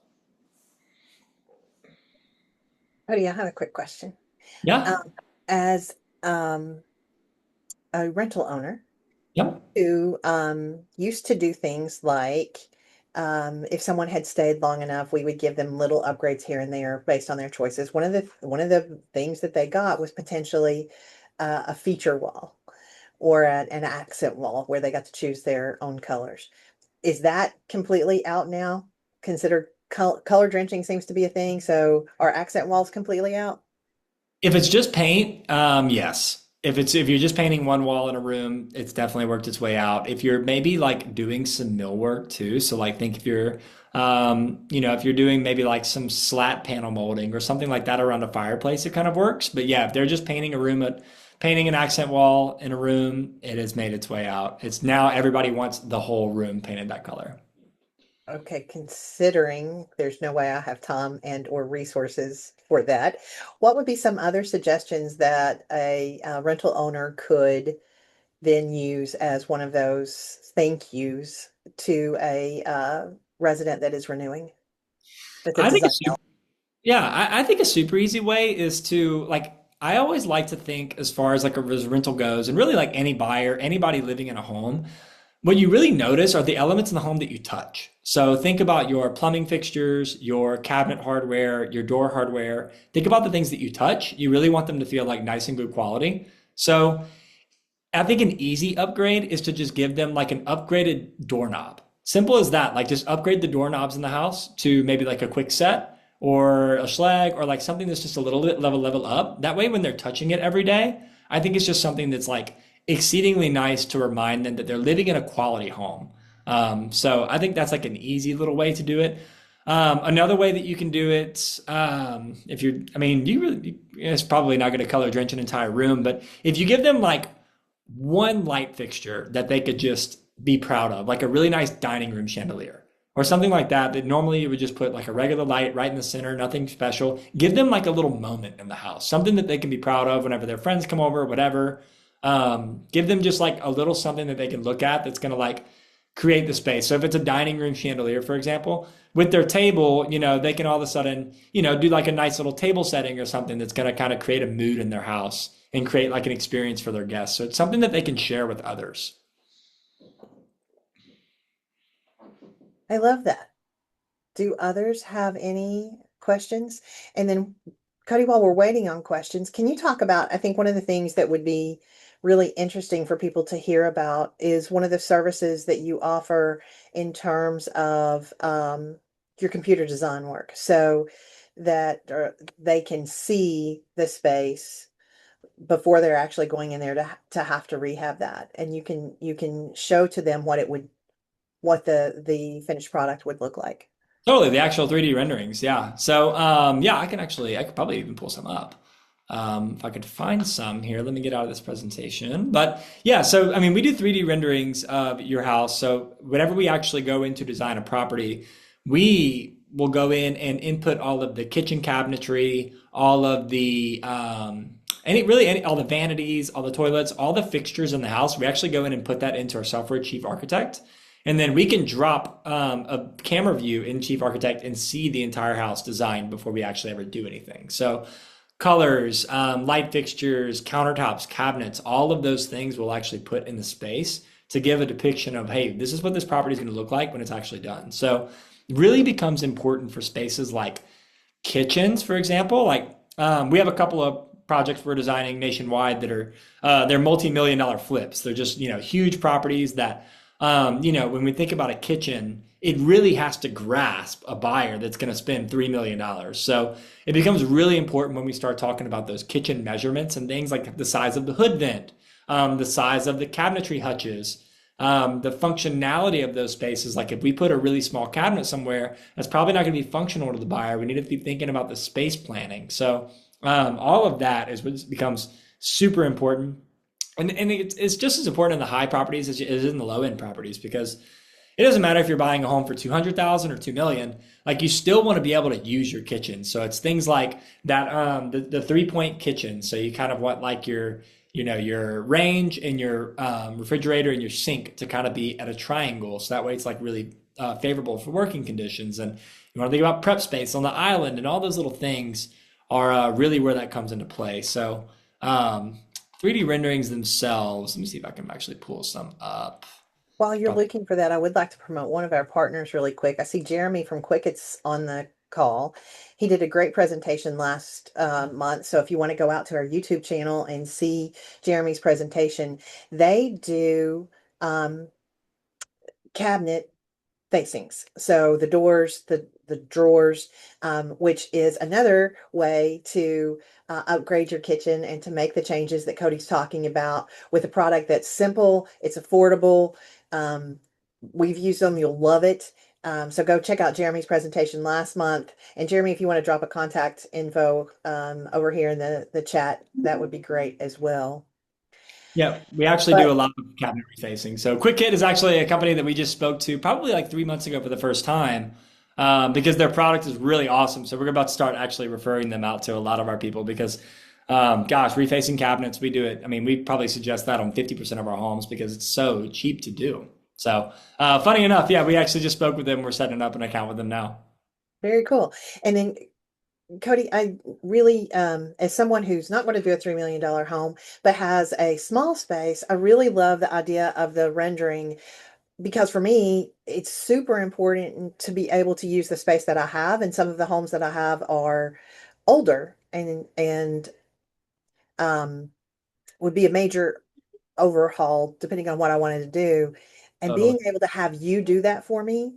Cody, I have a quick question. Yeah. As a rental owner Yep. who used to do things like if someone had stayed long enough, we would give them little upgrades here and there based on their choices. One of the things that they got was potentially a feature wall or an accent wall where they got to choose their own colors. Is that completely out now? Considered color drenching seems to be a thing. So are accent walls completely out? If it's just paint, yes. If you're just painting one wall in a room, it's definitely worked its way out. If you're maybe like doing some millwork too, so like think if you're if you're doing maybe like some slat panel molding or something like that around a fireplace, it kind of works. But yeah, if they're just painting an accent wall in a room, it has made its way out. It's now everybody wants the whole room painted that color. Okay, considering there's no way I have time and or resources for that, what would be some other suggestions that a rental owner could then use as one of those thank yous to a resident that is renewing? That's a I think design. it's I think a super easy way is to like, I always like to think as far as like a rental goes, and really like any buyer, anybody living in a home, what you really notice are the elements in the home that you touch. So think about your plumbing fixtures, your cabinet hardware, your door hardware. Think about the things that you touch. You really want them to feel like nice and good quality. So I think an easy upgrade is to just give them like an upgraded doorknob. Simple as that. Like just upgrade the doorknobs in the house to maybe like a quick set or a Schlag or like something that's just a little bit level up. That way when they're touching it every day, I think it's just something that's like exceedingly nice to remind them that they're living in a quality home. So I think that's like an easy little way to do it. Another way that you can do it, if you're, I mean, it's probably not going to color drench an entire room, but if you give them like one light fixture that they could just be proud of, like a really nice dining room chandelier or something like that, that normally you would just put like a regular light right in the center, nothing special. Give them like a little moment in the house, something that they can be proud of whenever their friends come over or whatever. Give them just like a little something that they can look at that's going to like create the space. So if it's a dining room chandelier, for example, with their table, they can all of a sudden, do like a nice little table setting or something that's going to kind of create a mood in their house and create like an experience for their guests. So it's something that they can share with others. I love that. Do others have any questions? And then, Cody, while we're waiting on questions, can you talk about, I think one of the things that would be really interesting for people to hear about is one of the services that you offer in terms of your computer design work, so that they can see the space before they're actually going in there to have to rehab that. And you can show to them what the finished product would look like. Totally, the actual 3D renderings, yeah. So, yeah, I could probably even pull some up. If I could find some here, let me get out of this presentation. But yeah, so I mean, we do 3D renderings of your house. So whenever we actually go in to design a property, we will go in and input all of the kitchen cabinetry, all of the all the vanities, all the toilets, all the fixtures in the house. We actually go in and put that into our software Chief Architect. And then we can drop a camera view in Chief Architect and see the entire house designed before we actually ever do anything. So colors, light fixtures, countertops, cabinets, all of those things we'll actually put in the space to give a depiction of, hey, this is what this property is going to look like when it's actually done. So it really becomes important for spaces like kitchens, for example. Like we have a couple of projects we're designing nationwide that are they're multi-million-dollar flips. They're just, huge properties that when we think about a kitchen, it really has to grasp a buyer that's going to spend $3 million. So it becomes really important when we start talking about those kitchen measurements and things like the size of the hood vent, the size of the cabinetry hutches, the functionality of those spaces. Like if we put a really small cabinet somewhere, that's probably not going to be functional to the buyer. We need to be thinking about the space planning. So all of that is what becomes super important. And it's just as important in the high properties as it is in the low end properties, because it doesn't matter if you're buying a home for 200,000 or 2 million, like you still want to be able to use your kitchen. So it's things like that, the 3-point kitchen. So you kind of want like your range and your refrigerator and your sink to kind of be at a triangle. So that way it's like really favorable for working conditions. And you want to think about prep space on the island, and all those little things are really where that comes into play. So 3D renderings themselves, let me see if I can actually pull some up. While you're looking for that, I would like to promote one of our partners really quick. I see Jeremy from Quicket's on the call. He did a great presentation last month. So if you want to go out to our YouTube channel and see Jeremy's presentation, they do cabinet facings. So the doors, the drawers, which is another way to upgrade your kitchen and to make the changes that Cody's talking about with a product that's simple, it's affordable. We've used them, you'll love it. So go check out Jeremy's presentation last month. And Jeremy, if you want to drop a contact info over here in the chat, that would be great as well. Yeah, we actually do a lot of cabinet refacing. So QuickKit is actually a company that we just spoke to probably like 3 months ago for the first time, because their product is really awesome. So we're about to start actually referring them out to a lot of our people because, gosh, refacing cabinets, we do it. I mean, we probably suggest that on 50% of our homes because it's so cheap to do. So funny enough, yeah, we actually just spoke with them. We're setting up an account with them now. Very cool. And then Cody, I really, as someone who's not going to do a $3 million home, but has a small space, I really love the idea of the rendering, because for me, it's super important to be able to use the space that I have. And some of the homes that I have are older and would be a major overhaul depending on what I wanted to do. And Totally. being able to have you do that for me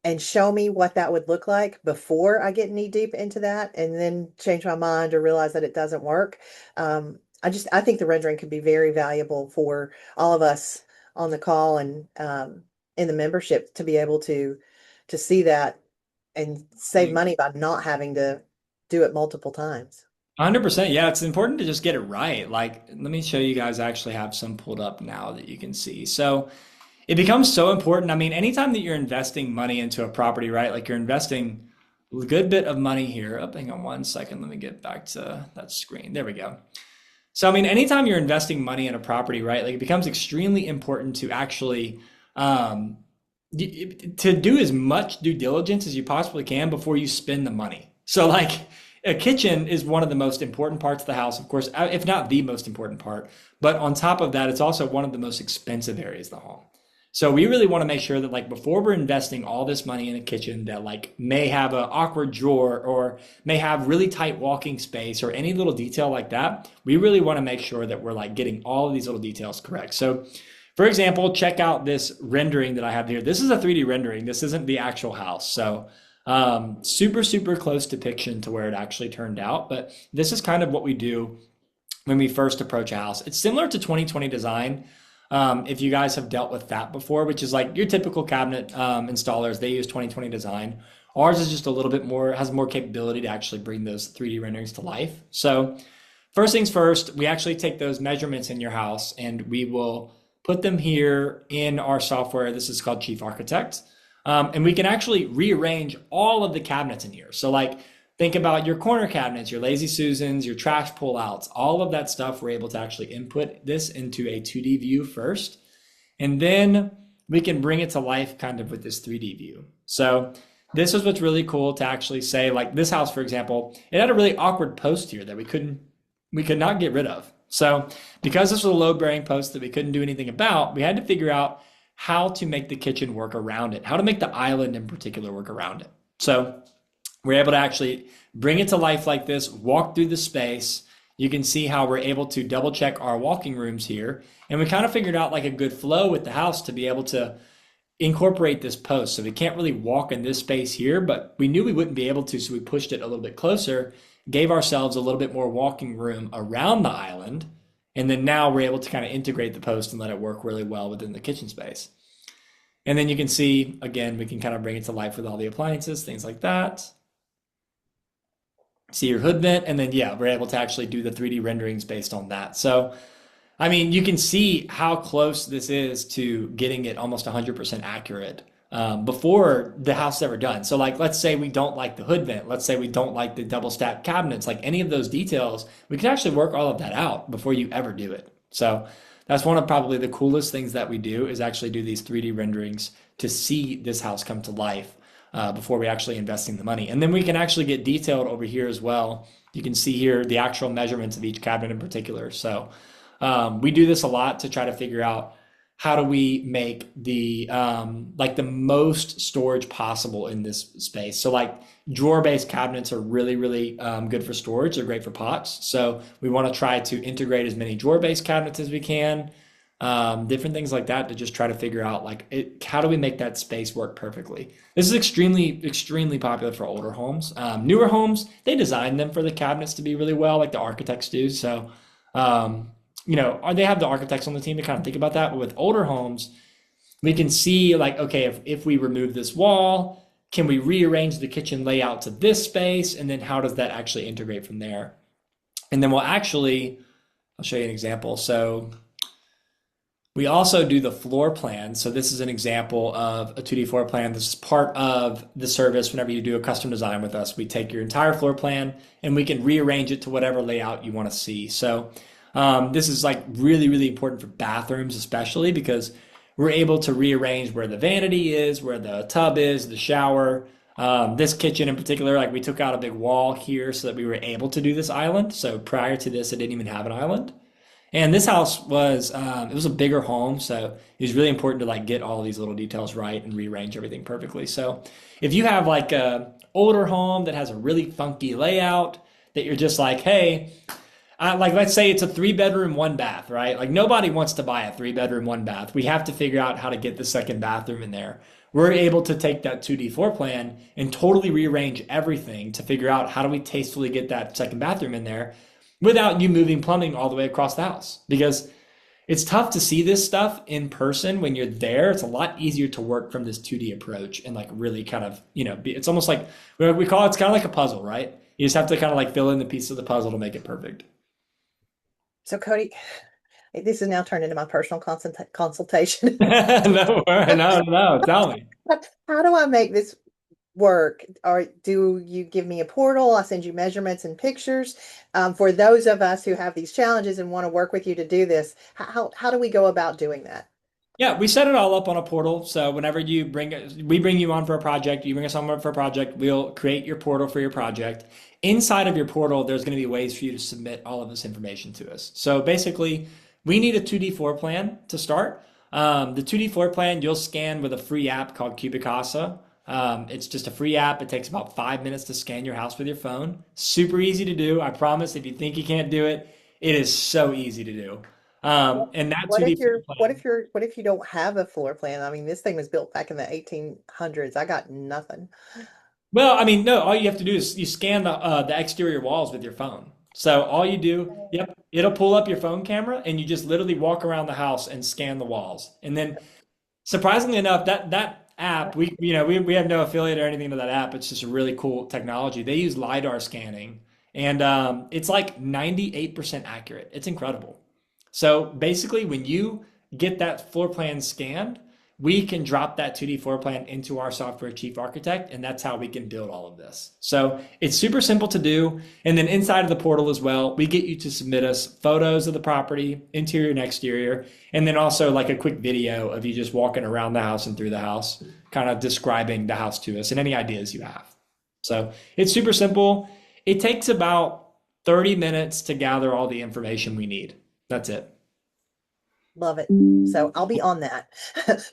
and show me what that would look like before I get knee deep into that and then change my mind or realize that it doesn't work. I think the rendering could be very valuable for all of us on the call and in the membership to be able to see that and save money by not having to do it multiple times. 100%. Yeah, it's important to just get it right. Like, let me show you guys. I actually have some pulled up now that you can see. So it becomes so important. I mean, anytime that you're investing money into a property, right? Like you're investing a good bit of money here. Oh, hang on one second. Let me get back to that screen. There we go. So, I mean, anytime you're investing money in a property, right, like it becomes extremely important to actually um, to do as much due diligence as you possibly can before you spend the money. So, like a kitchen is one of the most important parts of the house, of course, if not the most important part. But on top of that, it's also one of the most expensive areas of the home. So we really want to make sure that like before we're investing all this money in a kitchen that like may have an awkward drawer or may have really tight walking space or any little detail like that, we really want to make sure that we're like getting all of these little details correct. So for example, check out this rendering that I have here. This is a 3D rendering. This isn't the actual house. So super, super close depiction to where it actually turned out. But this is kind of what we do when we first approach a house. It's similar to 2020 design. If you guys have dealt with that before, which is like your typical cabinet installers, they use 2020 design. Ours is just a little bit more, has more capability to actually bring those 3D renderings to life. So first things first, we actually take those measurements in your house and we will put them here in our software. This is called Chief Architect. And we can actually rearrange all of the cabinets in here. So like think about your corner cabinets, your lazy Susans, your trash pullouts, all of that stuff. We're able to actually input this into a 2D view first. And then we can bring it to life kind of with this 3D view. So this is what's really cool to actually say, like this house, for example, it had a really awkward post here that we could not get rid of. So because this was a load bearing post that we couldn't do anything about, we had to figure out how to make the kitchen work around it, how to make the island in particular work around it. So we're able to actually bring it to life like this, walk through the space. You can see how we're able to double check our walking rooms here. And we kind of figured out like a good flow with the house to be able to incorporate this post. So we can't really walk in this space here, but we knew we wouldn't be able to, so we pushed it a little bit closer, gave ourselves a little bit more walking room around the island. And then now we're able to kind of integrate the post and let it work really well within the kitchen space. And then you can see, again, we can kind of bring it to life with all the appliances, things like that. See your hood vent, and then yeah, we're able to actually do the 3D renderings based on that. So, I mean, you can see how close this is to getting it almost 100% accurate before the house is ever done. So like, let's say we don't like the hood vent. Let's say we don't like the double stack cabinets, like any of those details, we can actually work all of that out before you ever do it. So that's one of probably the coolest things that we do is actually do these 3D renderings to see this house come to life before we actually investing the money. And then we can actually get detailed over here as well. You can see here the actual measurements of each cabinet in particular. So we do this a lot to try to figure out how do we make the like the most storage possible in this space. So like drawer-based cabinets are really, really good for storage. They're great for pots. So we want to try to integrate as many drawer-based cabinets as we can. Different things like that to just try to figure out like how do we make that space work perfectly. This is extremely popular for older homes. Newer homes, they design them for the cabinets to be really well, like the architects do. So you know, they have the architects on the team to kind of think about that. But with older homes, we can see like, okay, if we remove this wall, can we rearrange the kitchen layout to this space? And then how does that actually integrate from there? And then I'll show you an example. So we also do the floor plan. So this is an example of a 2D floor plan. This is part of the service. Whenever you do a custom design with us, we take your entire floor plan and we can rearrange it to whatever layout you want to see. So this is like really, really important for bathrooms, especially because we're able to rearrange where the vanity is, where the tub is, the shower. This kitchen in particular, like we took out a big wall here so that we were able to do this island. So prior to this, it didn't even have an island. And this house was, it was a bigger home. So it was really important to like get all these little details right and rearrange everything perfectly. So if you have like a older home that has a really funky layout that you're just like, hey, like let's say it's a 3-bedroom, 1-bath, right? Like nobody wants to buy a 3-bedroom, 1-bath. We have to figure out how to get the second bathroom in there. We're able to take that 2D floor plan and totally rearrange everything to figure out how do we tastefully get that second bathroom in there without you moving plumbing all the way across the house. Because it's tough to see this stuff in person when you're there. It's a lot easier to work from this 2D approach and like really kind of, you know, it's almost like we call it's kind of like a puzzle, right? You just have to kind of like fill in the pieces of the puzzle to make it perfect. So Cody, this is now turned into my personal consultation. No, no, tell me. How do I make this work? Or do you give me a portal? I'll send you measurements and pictures. For those of us who have these challenges and want to work with you to do this, how do we go about doing that? Yeah, we set it all up on a portal. So whenever we bring you on for a project, you bring us on for a project, we'll create your portal for your project. Inside of your portal, there's going to be ways for you to submit all of this information to us. So basically, we need a 2D floor plan to start. The 2D floor plan you'll scan with a free app called Cubicasa. It's just a free app. It takes about 5 minutes to scan your house with your phone. Super easy to do. I promise. If you think you can't do it, it is so easy to do. And that 2D floor plan. What if you don't have a floor plan? I mean, this thing was built back in the 1800s. I got nothing. Well, I mean, no, all you have to do is you scan the exterior walls with your phone. So all you do, yep, it'll pull up your phone camera and you just literally walk around the house and scan the walls. And then surprisingly enough, that app, we have no affiliate or anything to that app. It's just a really cool technology. They use LiDAR scanning and it's like 98% accurate. It's incredible. So basically, when you get that floor plan scanned, we can drop that 2D floor plan into our software chief architect, and that's how we can build all of this. So it's super simple to do. And then inside of the portal as well, we get you to submit us photos of the property, interior and exterior, and then also like a quick video of you just walking around the house and through the house, kind of describing the house to us and any ideas you have. So it's super simple. It takes about 30 minutes to gather all the information we need. That's it. Love it. So I'll be on that.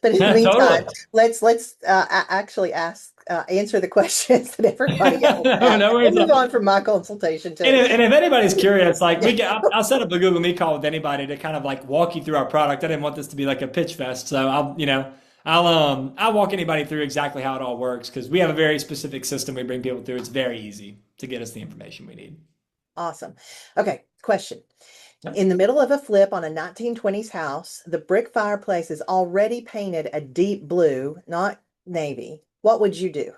But in the Yeah, meantime, totally. let's actually answer the questions that everybody else No, has. no We'll worries. move on from my consultation And too. if anybody's curious, like I'll set up a Google Meet call with anybody to kind of like walk you through our product. I didn't want this to be like a pitch fest, so I'll walk anybody through exactly how it all works because we have a very specific system we bring people through. It's very easy to get us the information we need. Awesome. Okay, question. Yeah. In the middle of a flip on a 1920s house, the brick fireplace is already painted a deep blue, not navy. What would you do?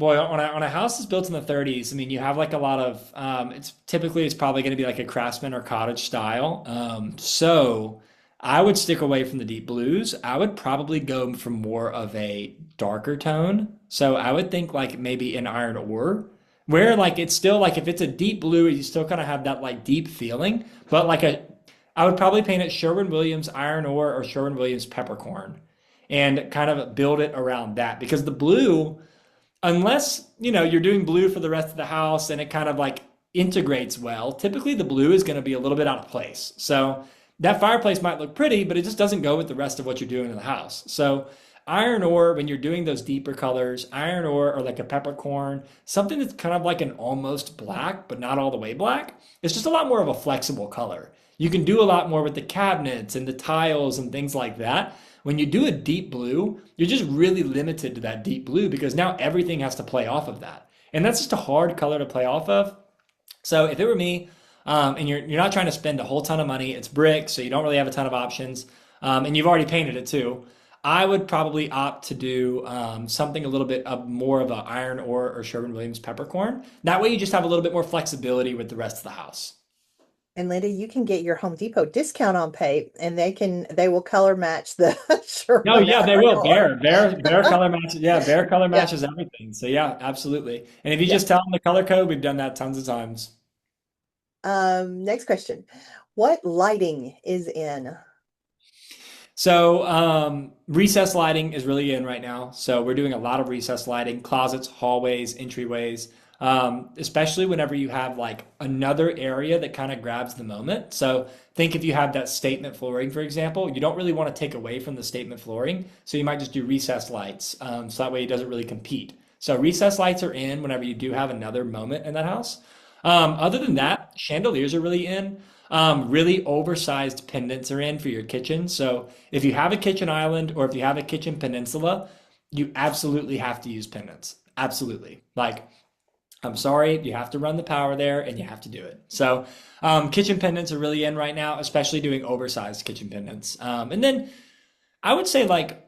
Boy, on a house that's built in the 30s, I mean, you have like a lot of it's probably going to be like a craftsman or cottage style. So I would stick away from the deep blues. I would probably go for more of a darker tone. So I would think like maybe an iron ore, where like it's still like if it's a deep blue, you still kind of have that like deep feeling, but I would probably paint it Sherwin-Williams iron ore or Sherwin-Williams peppercorn and kind of build it around that because the blue unless you're doing blue for the rest of the house and it kind of like integrates well, typically the blue is going to be a little bit out of place. So that fireplace might look pretty, but it just doesn't go with the rest of what you're doing in the house. So iron ore, when you're doing those deeper colors, iron ore or like a peppercorn, something that's kind of like an almost black but not all the way black, it's just a lot more of a flexible color. You can do a lot more with the cabinets and the tiles and things like that. When you do a deep blue, you're just really limited to that deep blue because now everything has to play off of that. And that's just a hard color to play off of. So if it were me, and you're not trying to spend a whole ton of money, it's brick, so you don't really have a ton of options, and you've already painted it too, I would probably opt to do something a little bit of more of an iron ore or Sherwin-Williams peppercorn. That way you just have a little bit more flexibility with the rest of the house. And Linda, you can get your Home Depot discount on paint and they will color match the No, Sherwin yeah, they iron will. ore. Bear color matches. Yeah, bear color Yeah. matches everything. So yeah, absolutely. And if you Yeah. just tell them the color code, we've done that tons of times. Next question. What lighting is in? So recess lighting is really in right now. So we're doing a lot of recess lighting, closets, hallways, entryways, especially whenever you have like another area that kind of grabs the moment. So think if you have that statement flooring, for example, you don't really want to take away from the statement flooring. So you might just do recess lights. So that way it doesn't really compete. So recess lights are in whenever you do have another moment in that house. Other than that, chandeliers are really in. Really oversized pendants are in for your kitchen. So if you have a kitchen island or if you have a kitchen peninsula, you absolutely have to use pendants. Absolutely. Like, I'm sorry, you have to run the power there and you have to do it. So kitchen pendants are really in right now, especially doing oversized kitchen pendants. And then I would say like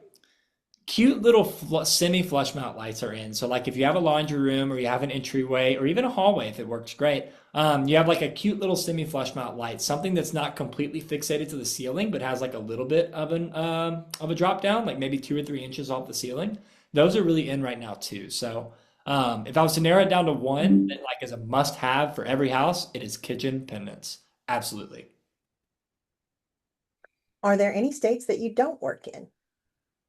cute little semi-flush mount lights are in. So like if you have a laundry room or you have an entryway or even a hallway, if it works great, you have like a cute little semi-flush mount light, something that's not completely fixated to the ceiling, but has like a little bit of a drop down, like maybe 2 or 3 inches off the ceiling. those are really in right now too. So if I was to narrow it down to one that like is a must have for every house, it is kitchen pendants. Absolutely. Are there any states that you don't work in?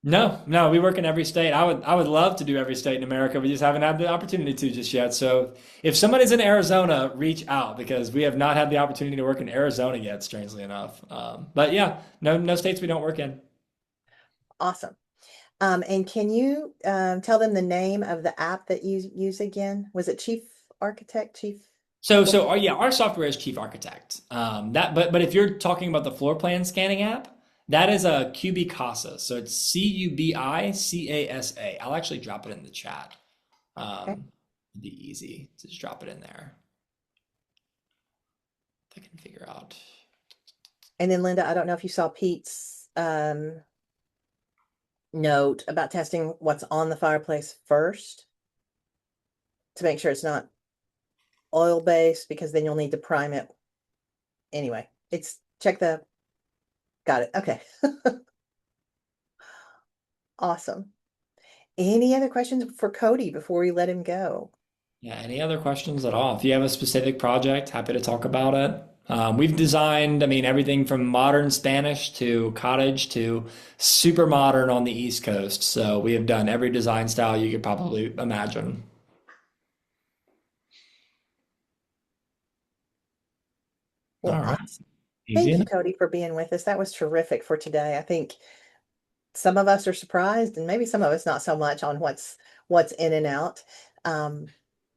No, no, we work in every state. I would love to do every state in America. We just haven't had the opportunity to just yet. So if somebody's in Arizona, reach out because we have not had the opportunity to work in Arizona yet, strangely enough. But yeah, no states we don't work in. Awesome. And can you tell them the name of the app that you use again? Was it Chief Architect, Chief? Yeah, our software is Chief Architect. But if you're talking about the floor plan scanning app, that is a Cubicasa. So it's Cubicasa. I'll actually drop it in the chat. Okay. It'd be easy to just drop it in there. If I can figure out. And then Linda, I don't know if you saw Pete's note about testing what's on the fireplace first to make sure it's not oil based, because then you'll need to prime it. Anyway, got it. Okay. Awesome. Any other questions for Cody before we let him go? Yeah, any other questions at all? If you have a specific project, happy to talk about it. We've designed, I mean, everything from modern Spanish to cottage to super modern on the East Coast. So we have done every design style you could probably imagine. Well, All right. awesome. Easy Thank you, enough. Cody, for being with us. That was terrific for today. I think some of us are surprised and maybe some of us not so much on what's in and out. Um,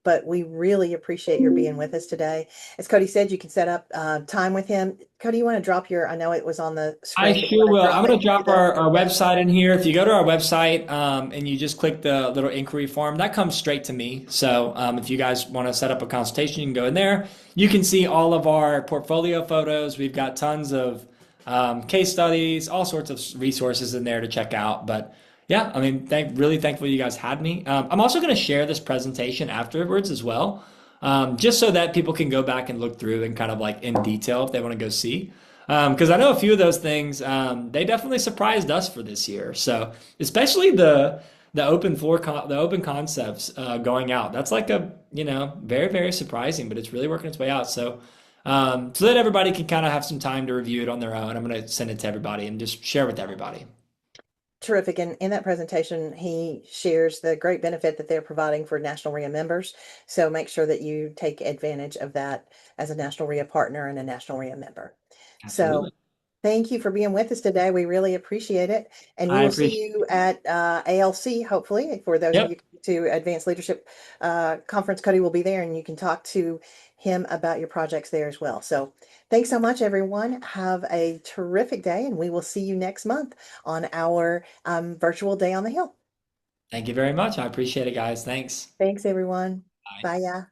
but we really appreciate your being with us today. As Cody said, you can set up time with him. Cody, you want to drop I know it was on the I screen, but you sure want to will. drop I'm it going to into drop the our chat? website in here. If you go to our website and you just click the little inquiry form, that comes straight to me. So if you guys want to set up a consultation, you can go in there. You can see all of our portfolio photos. We've got tons of case studies, all sorts of resources in there to check out. But yeah, I mean, really thankful you guys had me. I'm also going to share this presentation afterwards as well, just so that people can go back and look through and kind of like in detail if they want to go see. Because I know a few of those things, they definitely surprised us for this year. So especially the open concepts going out. That's like a very very surprising, but it's really working its way out. So that everybody can kind of have some time to review it on their own. I'm going to send it to everybody and just share with everybody. Terrific. And in that presentation, he shares the great benefit that they're providing for National REIA members. So make sure that you take advantage of that as a National REIA partner and a National REIA member. So Absolutely. thank you for being with us today. We really appreciate it. And we I will see appreciate. you at ALC, hopefully, for those of Yep. you to Advanced Leadership Conference. Cody will be there and you can talk to him about your projects there as well. So thanks so much, everyone. Have a terrific day, and we will see you next month on our virtual Day on the Hill. Thank you very much. I appreciate it, guys. Thanks. Thanks, everyone. Bye. Bye, yeah.